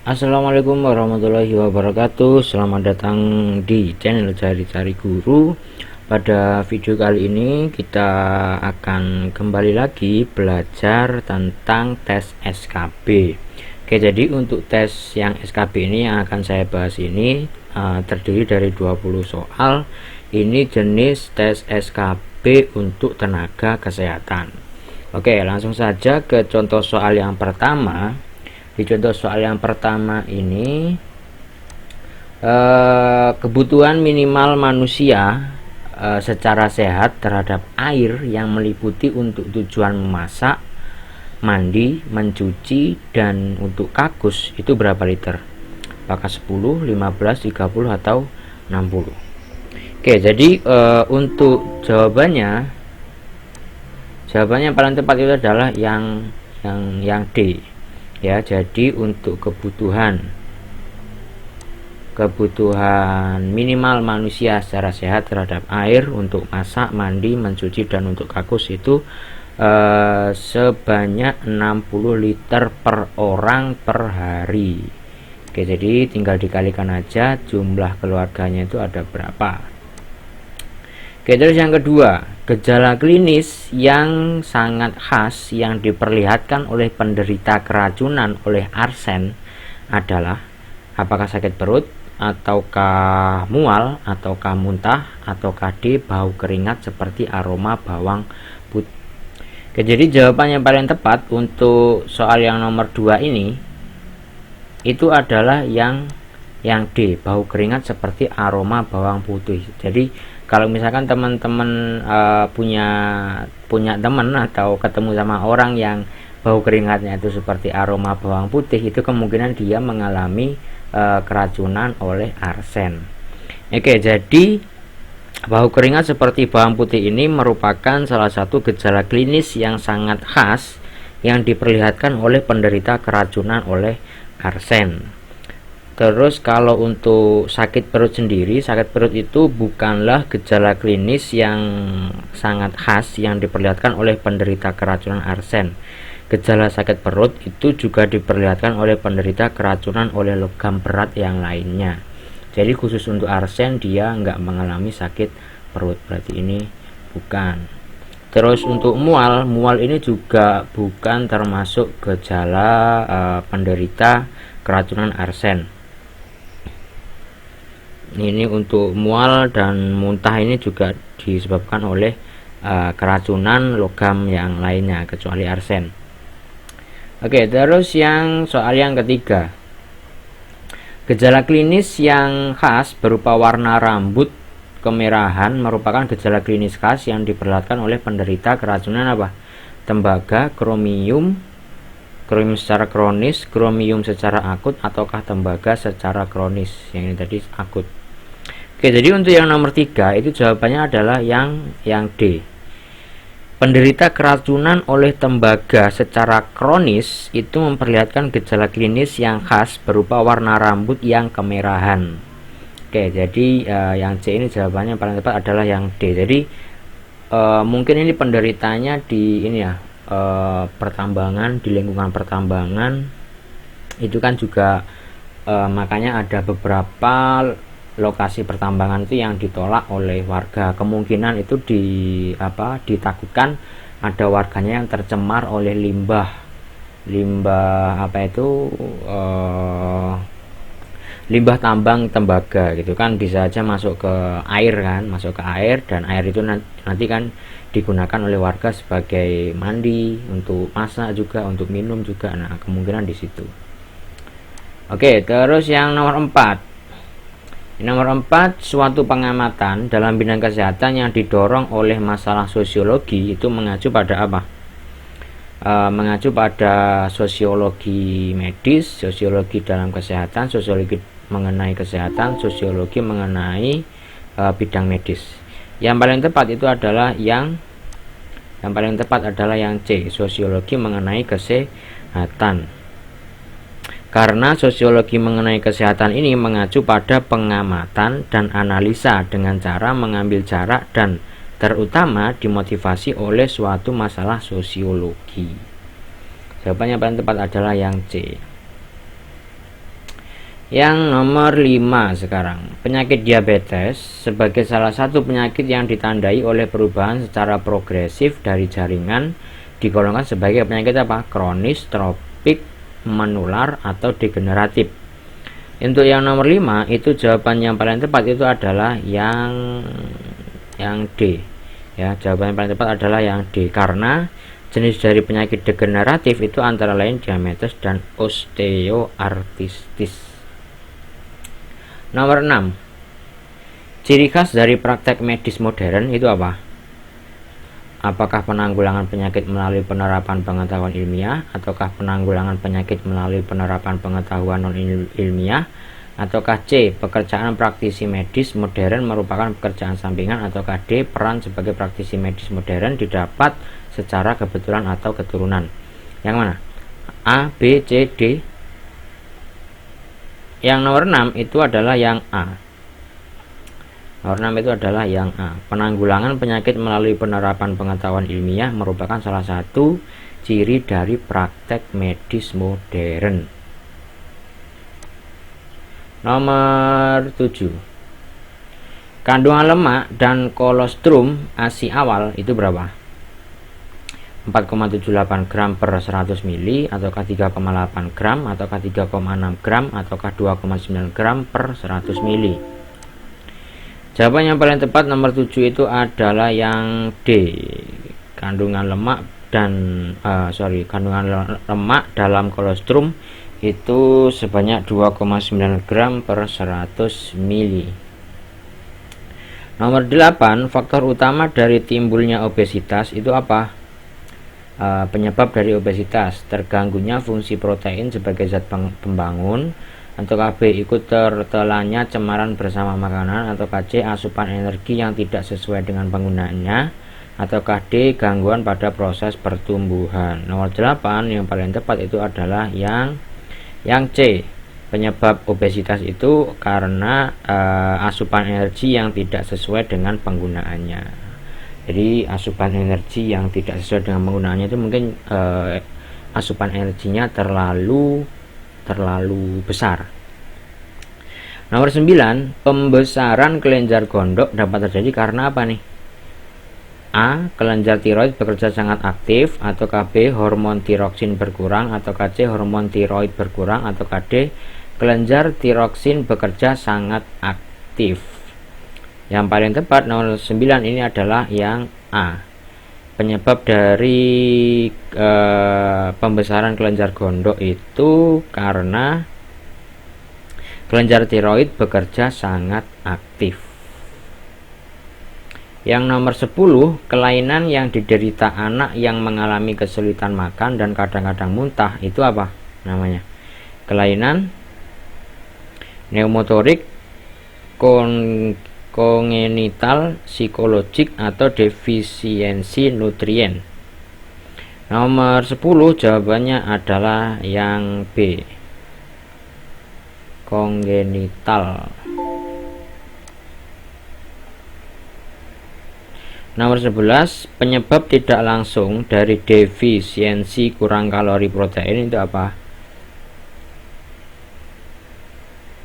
Assalamualaikum warahmatullahi wabarakatuh. Selamat datang di channel Cari-Cari Guru. Pada video kali ini kita akan kembali lagi belajar tentang tes SKB. Oke, jadi untuk tes yang SKB ini yang akan saya bahas ini terdiri dari 20 soal. Ini jenis tes SKB untuk tenaga kesehatan. Oke, langsung saja ke contoh soal yang pertama. Di contoh soal yang pertama ini kebutuhan minimal manusia secara sehat terhadap air yang meliputi untuk tujuan memasak, mandi, mencuci, dan untuk kakus itu berapa liter? Apakah 10, 15, 30, atau 60? Oke, jadi untuk jawabannya paling tepat itu adalah yang D. Ya, jadi untuk kebutuhan minimal manusia secara sehat terhadap air untuk masak, mandi, mencuci, dan untuk kakus itu sebanyak 60 liter per orang per hari. Oke, jadi tinggal dikalikan aja jumlah keluarganya itu ada berapa. Oke, terus yang kedua, gejala klinis yang sangat khas yang diperlihatkan oleh penderita keracunan oleh arsen adalah apakah sakit perut, ataukah mual, ataukah muntah, ataukah D, bau keringat seperti aroma bawang putih. Oke, jadi jawaban yang paling tepat untuk soal yang nomor 2 ini itu adalah yang D, bau keringat seperti aroma bawang putih. Jadi kalau misalkan teman-teman punya teman atau ketemu sama orang yang bau keringatnya itu seperti aroma bawang putih, itu kemungkinan dia mengalami keracunan oleh arsen. Oke, jadi bau keringat seperti bawang putih ini merupakan salah satu gejala klinis yang sangat khas yang diperlihatkan oleh penderita keracunan oleh arsen. Terus kalau untuk sakit perut sendiri, sakit perut itu bukanlah gejala klinis yang sangat khas yang diperlihatkan oleh penderita keracunan arsen. Gejala sakit perut itu juga diperlihatkan oleh penderita keracunan oleh logam berat yang lainnya. Jadi khusus untuk arsen dia nggak mengalami sakit perut, berarti ini bukan. Terus untuk mual ini juga bukan termasuk gejala penderita keracunan arsen. Ini untuk mual dan muntah ini juga disebabkan oleh keracunan logam yang lainnya kecuali arsen. Oke, terus soal yang ketiga, gejala klinis yang khas berupa warna rambut kemerahan merupakan gejala klinis khas yang diperlihatkan oleh penderita keracunan apa? Tembaga, kromium secara kronis, kromium secara akut, ataukah tembaga secara kronis. Yang ini tadi akut. Oke, jadi untuk yang nomor 3 itu jawabannya adalah yang D. Penderita keracunan oleh tembaga secara kronis itu memperlihatkan gejala klinis yang khas berupa warna rambut yang kemerahan. Oke, jadi yang C ini jawabannya paling tepat adalah yang D. Jadi mungkin ini penderitanya di ini ya, pertambangan, di lingkungan pertambangan itu kan juga makanya ada beberapa lokasi pertambangan itu yang ditolak oleh warga. Kemungkinan itu ditakutkan ada warganya yang tercemar oleh limbah limbah tambang tembaga gitu kan, bisa aja masuk ke air dan air itu nanti kan digunakan oleh warga sebagai mandi, untuk masak juga, untuk minum juga. Nah, kemungkinan di situ. Oke, terus yang nomor 4. Nomor 4, suatu pengamatan dalam bidang kesehatan yang didorong oleh masalah sosiologi itu mengacu pada apa? Mengacu pada sosiologi medis, sosiologi dalam kesehatan, sosiologi mengenai kesehatan, sosiologi mengenai bidang medis. Yang paling tepat itu adalah yang C, sosiologi mengenai kesehatan. Karena sosiologi mengenai kesehatan ini mengacu pada pengamatan dan analisa dengan cara mengambil jarak dan terutama dimotivasi oleh suatu masalah sosiologi. Jawabannya paling tepat adalah yang C. Yang nomor 5 sekarang, penyakit diabetes sebagai salah satu penyakit yang ditandai oleh perubahan secara progresif dari jaringan digolongkan sebagai penyakit apa? Kronis, tropik, menular, atau degeneratif. Untuk yang nomor 5 itu jawaban yang paling tepat itu adalah yang D. Ya, jawaban yang paling tepat adalah yang D, karena jenis dari penyakit degeneratif itu antara lain diabetes dan osteoartritis. Nomor 6. Ciri khas dari praktek medis modern itu apa? Apakah penanggulangan penyakit melalui penerapan pengetahuan ilmiah, ataukah penanggulangan penyakit melalui penerapan pengetahuan non ilmiah, ataukah C. Pekerjaan praktisi medis modern merupakan pekerjaan sampingan, ataukah D. Peran sebagai praktisi medis modern didapat secara kebetulan atau keturunan. Yang mana? A, B, C, D. Yang nomor 6 itu adalah yang A. Nomor 6 itu adalah yang A. Penanggulangan penyakit melalui penerapan pengetahuan ilmiah merupakan salah satu ciri dari praktek medis modern. Nomor 7. Kandungan lemak dan kolostrum ASI awal itu berapa? 4,78 gram per 100 mili, ataukah 3,8 gram, ataukah 3,6 gram, ataukah 2,9 gram per 100 mili. Jawaban yang paling tepat nomor 7 itu adalah yang D. Kandungan lemak kandungan lemak dalam kolostrum itu sebanyak 2,9 gram per 100 mili. Nomor 8, faktor utama dari timbulnya obesitas itu apa? Penyebab dari obesitas, terganggunya fungsi protein sebagai zat pembangun, ataukah B. ikut tertelannya cemaran bersama makanan, ataukah C. asupan energi yang tidak sesuai dengan penggunaannya, ataukah D. gangguan pada proses pertumbuhan. Nomor 8 yang paling tepat itu adalah yang C. Penyebab obesitas itu karena asupan energi yang tidak sesuai dengan penggunaannya. Jadi asupan energi yang tidak sesuai dengan penggunaannya itu mungkin asupan energinya terlalu besar. Nomor 9, pembesaran kelenjar gondok dapat terjadi karena apa nih? A. Kelenjar tiroid bekerja sangat aktif, ataukah B. hormon tiroksin berkurang, ataukah C. hormon tiroid berkurang, ataukah D. kelenjar tiroksin bekerja sangat aktif. Yang paling tepat nomor 9 ini adalah yang A. Penyebab dari pembesaran kelenjar gondok itu karena kelenjar tiroid bekerja sangat aktif. Yang nomor 10, kelainan yang diderita anak yang mengalami kesulitan makan dan kadang-kadang muntah itu apa namanya? Kelainan pneumotorik kongenital psikologik atau defisiensi nutrien. Nomor 10 jawabannya adalah yang B. Kongenital. Nomor 11, penyebab tidak langsung dari defisiensi kurang kalori protein itu apa?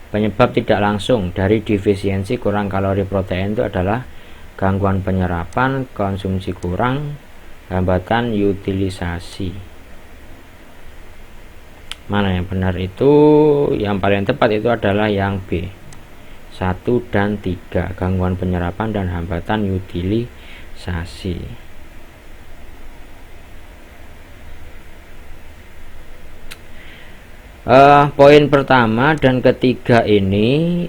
Penyebab tidak langsung dari defisiensi kurang kalori protein itu adalah gangguan penyerapan, konsumsi kurang, hambatan utilisasi. Mana yang benar itu? Yang paling tepat itu adalah yang B. 1 dan 3, gangguan penyerapan dan hambatan utilisasi. Poin pertama dan ketiga ini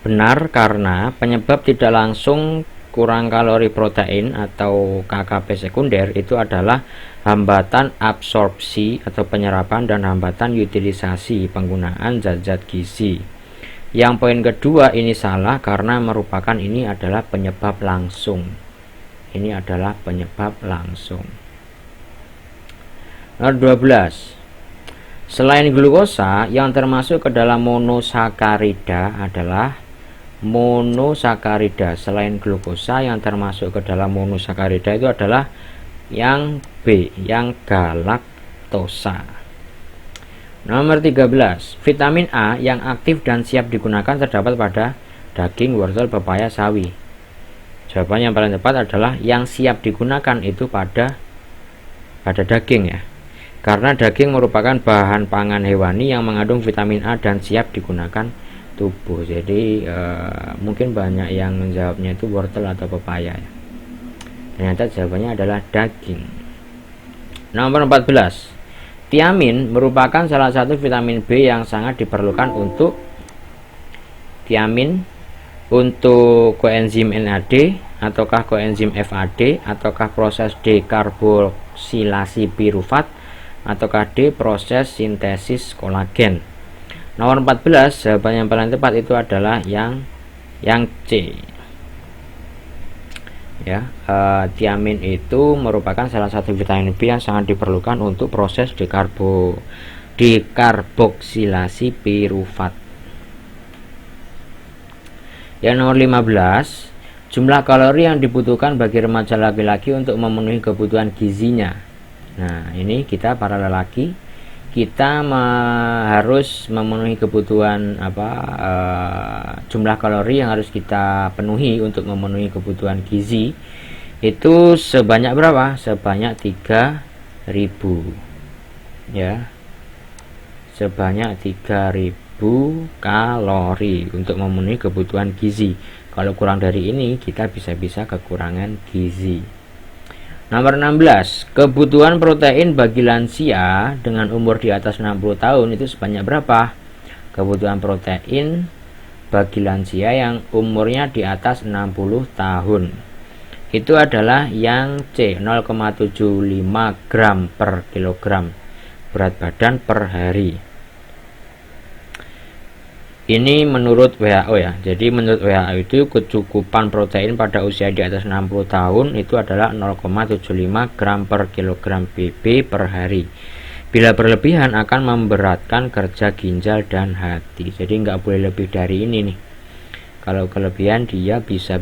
benar karena penyebab tidak langsung kurang kalori protein atau KKP sekunder itu adalah hambatan absorpsi atau penyerapan dan hambatan utilisasi penggunaan zat-zat gizi. Yang poin kedua ini salah karena merupakan ini adalah penyebab langsung. Ini adalah penyebab langsung. Nomor 12. Selain glukosa, yang termasuk ke dalam monosakarida adalah monosakarida. Selain glukosa, yang termasuk ke dalam monosakarida itu adalah yang B, yang galaktosa. Nomor 13, vitamin A yang aktif dan siap digunakan terdapat pada daging, wortel, pepaya, sawi. Jawaban yang paling tepat adalah yang siap digunakan itu pada daging ya. Karena daging merupakan bahan pangan hewani yang mengandung vitamin A dan siap digunakan tubuh. Jadi mungkin banyak yang menjawabnya itu wortel atau pepaya ya. Ternyata jawabannya adalah daging. Nomor 14, tiamin merupakan salah satu vitamin B yang sangat diperlukan untuk koenzim NAD ataukah koenzim FAD ataukah proses dekarboksilasi pirufat ataukah D proses sintesis kolagen. Nomor 14, jawaban yang paling tepat itu adalah yang C. Ya, tiamin itu merupakan salah satu vitamin B yang sangat diperlukan untuk proses dekarboksilasi pirufat. Yang nomor 15, jumlah kalori yang dibutuhkan bagi remaja laki-laki untuk memenuhi kebutuhan gizinya. Nah, ini kita para lelaki kita harus memenuhi kebutuhan jumlah kalori yang harus kita penuhi untuk memenuhi kebutuhan gizi itu sebanyak berapa? Sebanyak 3000 ya, sebanyak 3000 kalori untuk memenuhi kebutuhan gizi. Kalau kurang dari ini kita bisa kekurangan gizi. Nomor 16, kebutuhan protein bagi lansia dengan umur di atas 60 tahun itu sebanyak berapa? Kebutuhan protein bagi lansia yang umurnya di atas 60 tahun itu adalah yang C, 0,75 gram per kilogram berat badan per hari. Ini menurut WHO ya. Jadi menurut WHO itu kecukupan protein pada usia di atas 60 tahun itu adalah 0,75 gram per kilogram BB per hari. Bila berlebihan akan memberatkan kerja ginjal dan hati. Jadi nggak boleh lebih dari ini nih. Kalau kelebihan dia bisa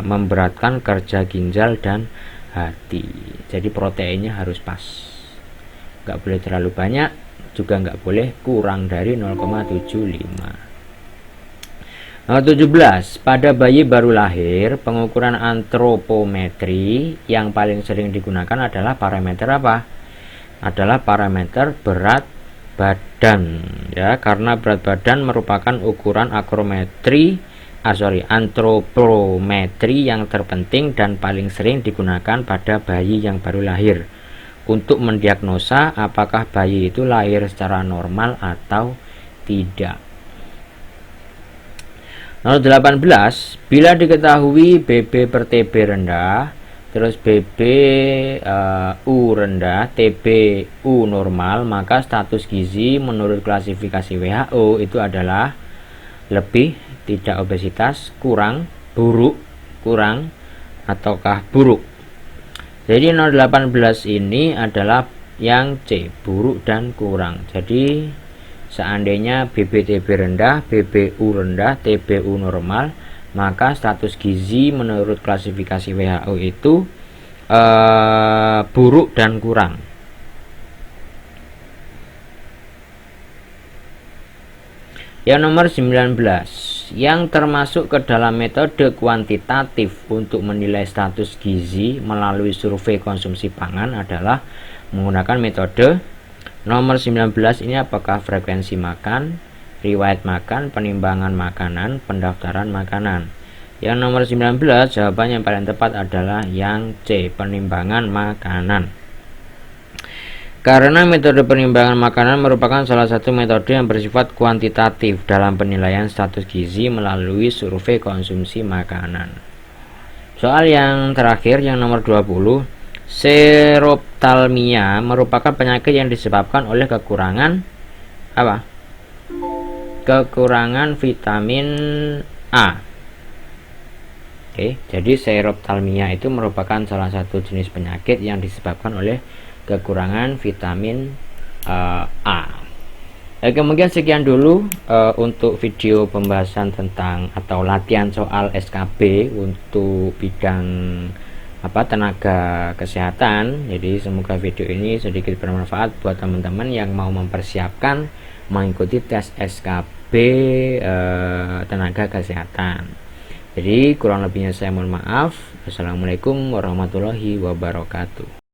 memberatkan kerja ginjal dan hati. Jadi proteinnya harus pas. Nggak boleh terlalu banyak, juga nggak boleh kurang dari 0,75. Nomor 17, pada bayi baru lahir pengukuran antropometri yang paling sering digunakan adalah parameter apa? Adalah parameter berat badan ya, karena berat badan merupakan ukuran antropometri yang terpenting dan paling sering digunakan pada bayi yang baru lahir untuk mendiagnosa apakah bayi itu lahir secara normal atau tidak. Nomor 18, bila diketahui BB per TB rendah, terus BB-U rendah, TB-U normal, maka status gizi menurut klasifikasi WHO itu adalah lebih, tidak obesitas, kurang, buruk, kurang, ataukah buruk. Jadi 018 ini adalah yang C, buruk dan kurang. Jadi seandainya BB-TB rendah, BB-U rendah, TB-U normal, maka status gizi menurut klasifikasi WHO itu buruk dan kurang. Yang nomor 19, yang termasuk ke dalam metode kuantitatif untuk menilai status gizi melalui survei konsumsi pangan adalah menggunakan metode nomor 19 ini, apakah frekuensi makan, riwayat makan, penimbangan makanan, pendaftaran makanan. Yang nomor 19 jawaban yang paling tepat adalah yang C, penimbangan makanan. Karena metode penimbangan makanan merupakan salah satu metode yang bersifat kuantitatif dalam penilaian status gizi melalui survei konsumsi makanan. Soal yang terakhir, yang nomor 20, seroptalmia merupakan penyakit yang disebabkan oleh kekurangan apa? Kekurangan vitamin A. Oke, jadi seroptalmia itu merupakan salah satu jenis penyakit yang disebabkan oleh kekurangan vitamin A. Oke, mungkin sekian dulu untuk video pembahasan tentang atau latihan soal SKB untuk bidang tenaga kesehatan. Jadi semoga video ini sedikit bermanfaat buat teman-teman yang mau mempersiapkan mengikuti tes SKB tenaga kesehatan. Jadi kurang lebihnya saya mohon maaf. Assalamualaikum warahmatullahi wabarakatuh.